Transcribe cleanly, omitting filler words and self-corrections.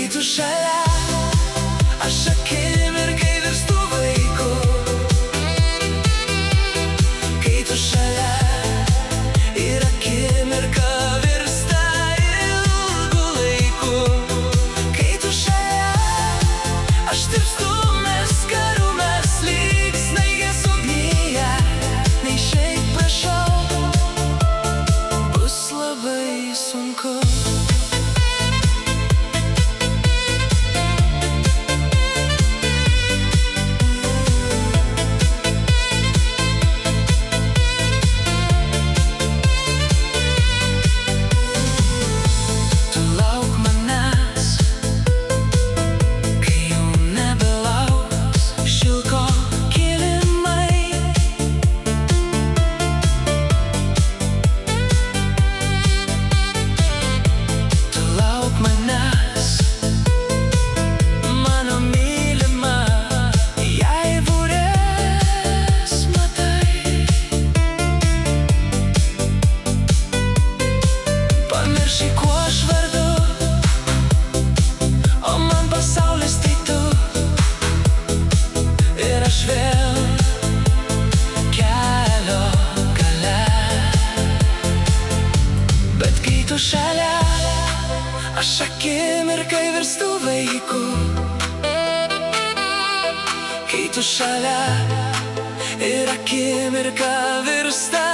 kai tu šalia, aš akimirkai virstu vaiku. Kai tu šalia ir akimirka virsta ilgu laiku. Kai tu šalia, aš tirpstu, mes karumės lyg snaigės ugnyje. Neišeik, prašau, bus labai sunku. Tu šalia, aš akimirkai virstu vaiku. Kai tu šalia ir akimirka virsta